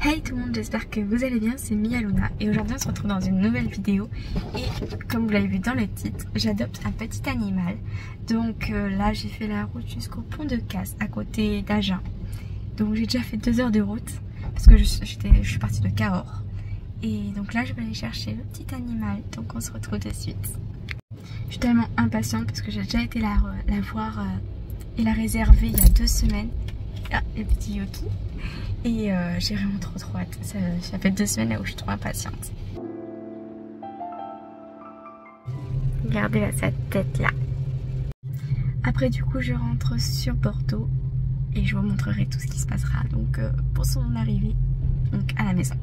Hey tout le monde, j'espère que vous allez bien, c'est Mia Luna et aujourd'hui on se retrouve dans une nouvelle vidéo et comme vous l'avez vu dans le titre, j'adopte un petit animal. Donc là j'ai fait la route jusqu'au pont de Casse à côté d'Agen. Donc j'ai déjà fait 2 heures de route parce que je suis partie de Cahors. Et donc là je vais aller chercher le petit animal, donc on se retrouve de suite. Je suis tellement impatiente parce que j'ai déjà été la voir et la réserver il y a 2 semaines. Ah, le petit Yoki. Et j'ai vraiment trop hâte. Ça fait 2 semaines là où je suis trop impatiente. Regardez là, sa tête là. Après du coup je rentre sur Bordeaux et je vous montrerai tout ce qui se passera donc pour son arrivée donc à la maison.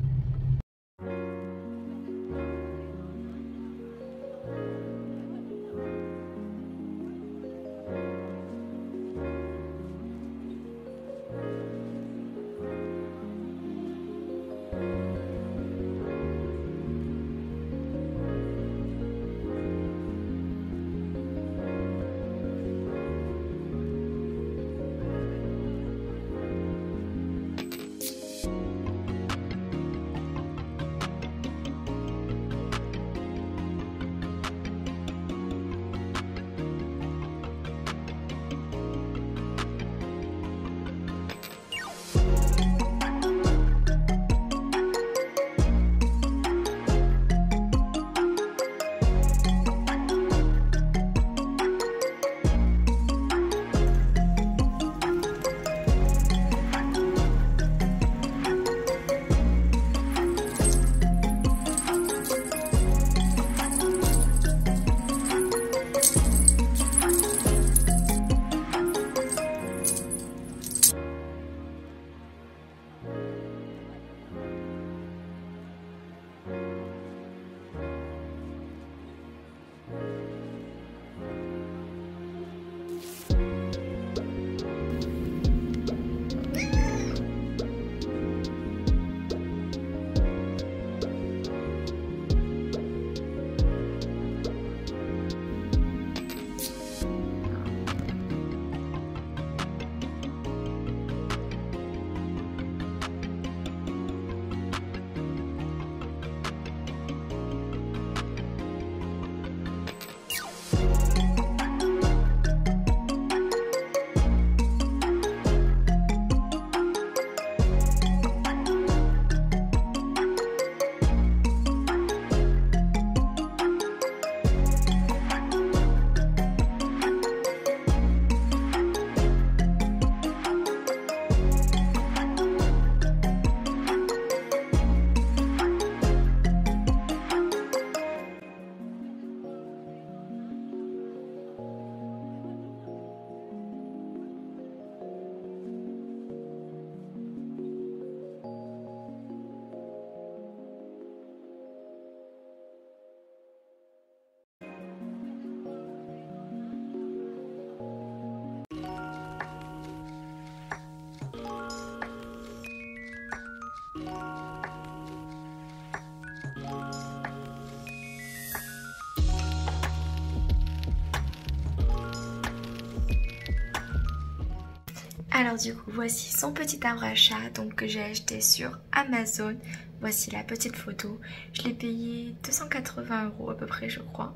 Alors du coup voici son petit arbre à chat donc, que j'ai acheté sur Amazon. Voici la petite photo. Je l'ai payé 280 € à peu près je crois.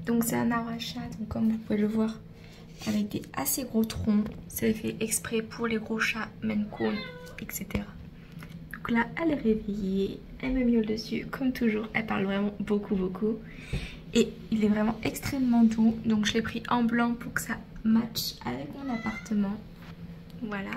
Donc c'est un arbre à chat donc comme vous pouvez le voir avec des assez gros troncs. C'est fait exprès pour les gros chats, Maine Coon, etc. Donc là elle est réveillée, elle me miaule dessus comme toujours. Elle parle vraiment beaucoup. Et il est vraiment extrêmement doux. Donc je l'ai pris en blanc pour que ça matche avec mon appartement. Voilà.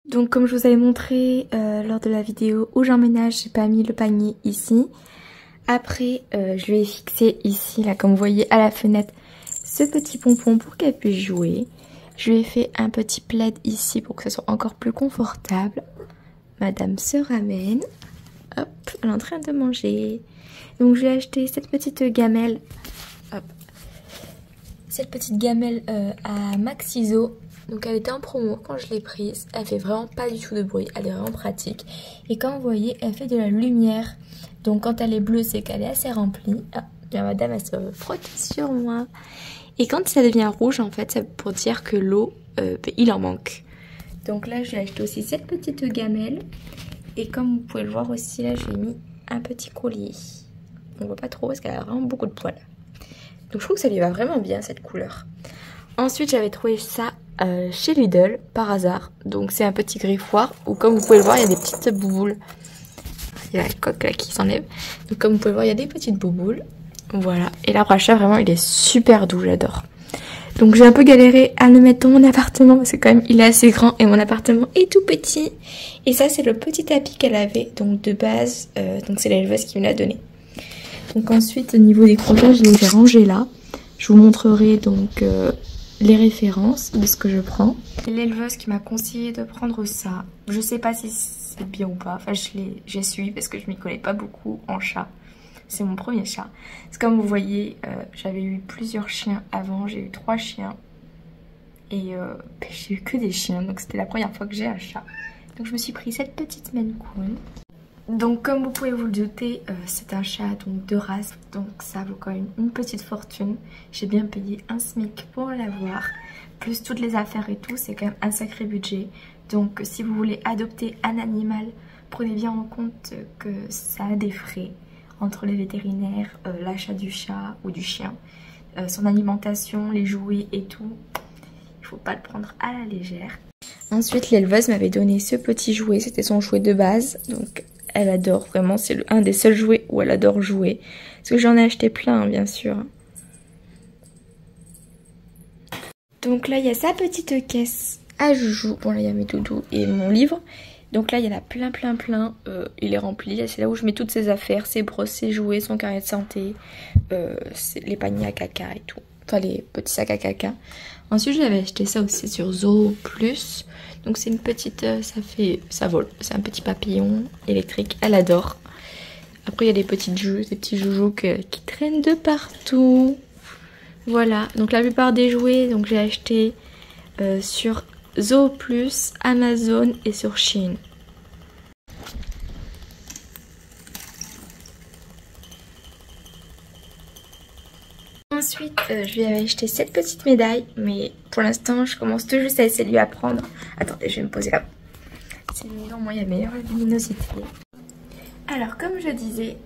Donc comme je vous avais montré lors de la vidéo où j'emménage, j'ai pas mis le panier ici. Après je lui ai fixé ici, là comme vous voyez à la fenêtre, ce petit pompon pour qu'elle puisse jouer. Je lui ai fait un petit plaid ici pour que ce soit encore plus confortable. Madame se ramène. Hop, elle est en train de manger. Donc je lui ai acheté cette petite gamelle. Hop. Cette petite gamelle à Maxiso. Donc elle était en promo quand je l'ai prise. Elle fait vraiment pas du tout de bruit. Elle est vraiment pratique. Et comme vous voyez, elle fait de la lumière. Donc quand elle est bleue, c'est qu'elle est assez remplie. Ah, La madame, elle se frotte sur moi. Et quand ça devient rouge, en fait, c'est pour dire que l'eau, il en manque. Donc là, j'ai acheté aussi cette petite gamelle. Et comme vous pouvez le voir aussi, là, j'ai mis un petit collier. On voit pas trop parce qu'elle a vraiment beaucoup de poils. Donc je trouve que ça lui va vraiment bien, cette couleur. Ensuite, j'avais trouvé ça chez Lidl, par hasard. Donc c'est un petit griffoir où, comme vous pouvez le voir, il y a des petites bouboules. Il y a la coque là qui s'enlève. Donc comme vous pouvez le voir, il y a des petites bouboules. Voilà. Et l'arbre à chat, vraiment, il est super doux, j'adore. Donc j'ai un peu galéré à le mettre dans mon appartement parce que quand même, il est assez grand et mon appartement est tout petit. Et ça, c'est le petit tapis qu'elle avait, donc de base. Donc c'est l'éleveuse qui me l'a donné. Donc ensuite, au niveau des croquettes, je les ai rangés là. Je vous montrerai donc les références de ce que je prends. L'éleveuse qui m'a conseillé de prendre ça. Je sais pas si c'est bien ou pas. Enfin, j'ai suivi parce que je m'y connais pas beaucoup en chat. C'est mon premier chat. C'est comme vous voyez, j'avais eu plusieurs chiens avant. J'ai eu 3 chiens. Et j'ai eu que des chiens. Donc c'était la première fois que j'ai un chat. Donc je me suis pris cette petite Maine Coon. Donc comme vous pouvez vous le douter, c'est un chat donc de race. Donc ça vaut quand même une petite fortune. J'ai bien payé un SMIC pour l'avoir. Plus toutes les affaires et tout, c'est quand même un sacré budget. Donc si vous voulez adopter un animal, prenez bien en compte que ça a des frais. Entre les vétérinaires, l'achat du chat ou du chien, son alimentation, les jouets et tout. Il ne faut pas le prendre à la légère. Ensuite, l'éleveuse m'avait donné ce petit jouet. C'était son jouet de base. Donc elle adore vraiment. C'est un des seuls jouets où elle adore jouer. Parce que j'en ai acheté plein, hein, bien sûr. Donc là, il y a sa petite caisse à joujou. Bon, là, il y a mes doudous et mon livre. Donc là, il y en a plein. Il est rempli. C'est là où je mets toutes ses affaires, ses brosses, ses jouets, son carnet de santé, les paniers à caca et tout. Enfin, les petits sacs à caca. Ensuite, j'avais acheté ça aussi sur Zoo Plus. Donc c'est une petite, ça vole. C'est un petit papillon électrique. Elle adore. Après, il y a des petits joujoux qui traînent de partout. Voilà. Donc la plupart des jouets, donc j'ai acheté sur Zoo Plus, Amazon et sur Shein. Ensuite, je lui avais acheté cette petite médaille, mais pour l'instant, je commence tout juste à essayer de lui apprendre. Attendez, je vais me poser là. C'est mieux, moi, il y a meilleure luminosité. Alors, comme je disais,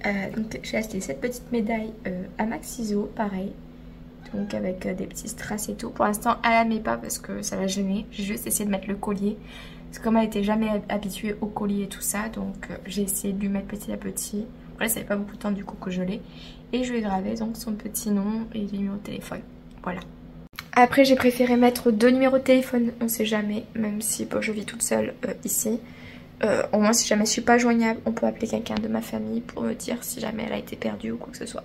j'ai acheté cette petite médaille à Maxiso, pareil. Donc avec des petits strass et tout. Pour l'instant, elle la met pas parce que ça va gêner. J'ai juste essayé de mettre le collier. Parce que comme elle était jamais habituée au collier et tout ça, donc j'ai essayé de lui mettre petit à petit. Après, ça fait pas beaucoup de temps du coup que je l'ai. Et je lui ai gravé donc son petit nom et les numéros de téléphone. Voilà. Après, j'ai préféré mettre 2 numéros de téléphone, on sait jamais. Même si bon, je vis toute seule ici. Au moins, si jamais je suis pas joignable, on peut appeler quelqu'un de ma famille pour me dire si jamais elle a été perdue ou quoi que ce soit.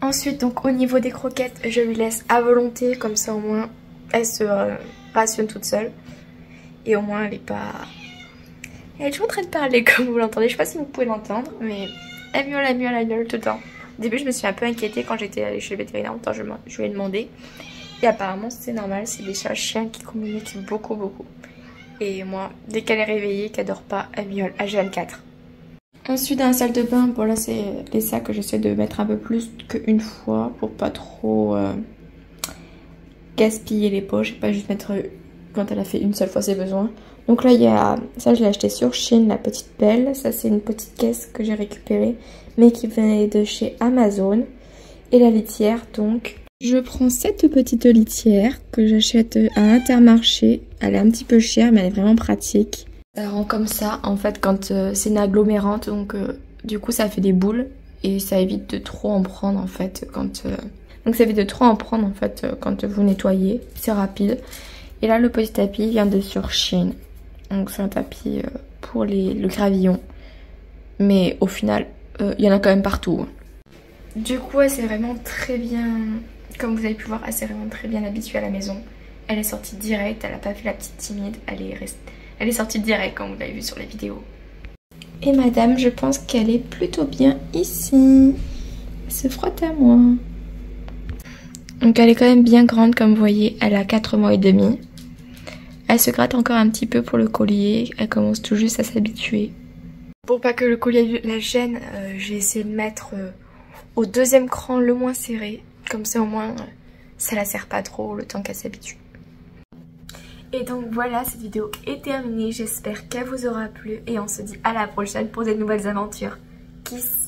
Ensuite, donc au niveau des croquettes, je lui laisse à volonté, comme ça au moins elle se rationne toute seule. Et au moins elle est pas... Elle est toujours en train de parler comme vous l'entendez, je sais pas si vous pouvez l'entendre, mais elle miaule tout le temps. Au début je me suis un peu inquiétée quand j'étais allée chez le vétérinaire, en temps je lui ai demandé. Et apparemment c'est normal, c'est des chats-chiens qui communiquent beaucoup. Et moi, dès qu'elle est réveillée, qu'elle dort pas, elle miaule H24. Ensuite, dans la salle de bain, bon là c'est les sacs que j'essaie de mettre un peu plus qu'une fois pour pas trop gaspiller les poches et pas juste mettre quand elle a fait une seule fois ses besoins. Donc là il y a, ça je l'ai acheté sur Shein, la petite pelle. Ça c'est une petite caisse que j'ai récupérée mais qui venait de chez Amazon. Et la litière donc. Je prends cette petite litière que j'achète à Intermarché. Elle est un petit peu chère mais elle est vraiment pratique. Ça rend comme ça en fait quand c'est une agglomérante, donc du coup ça fait des boules et ça évite de trop en prendre en fait quand donc ça évite de trop en prendre en fait quand vous nettoyez, c'est rapide. Et là le petit tapis vient de sur Shein, donc c'est un tapis pour le gravillon, mais au final il y en a quand même partout. Du coup elle s'est vraiment très bien, comme vous avez pu voir, elle s'est vraiment très bien habituée à la maison. Elle est sortie direct, elle a pas fait la petite timide, elle est sortie direct comme vous l'avez vu sur les vidéos. Et madame, je pense qu'elle est plutôt bien ici. Elle se frotte à moi. Donc elle est quand même bien grande comme vous voyez. Elle a 4 mois et demi. Elle se gratte encore un petit peu pour le collier. Elle commence tout juste à s'habituer. Pour pas que le collier la gêne, j'ai essayé de mettre au deuxième cran le moins serré. Comme ça au moins ça la serre pas trop le temps qu'elle s'habitue. Et donc voilà, cette vidéo est terminée. J'espère qu'elle vous aura plu et on se dit à la prochaine pour de nouvelles aventures. Kiss!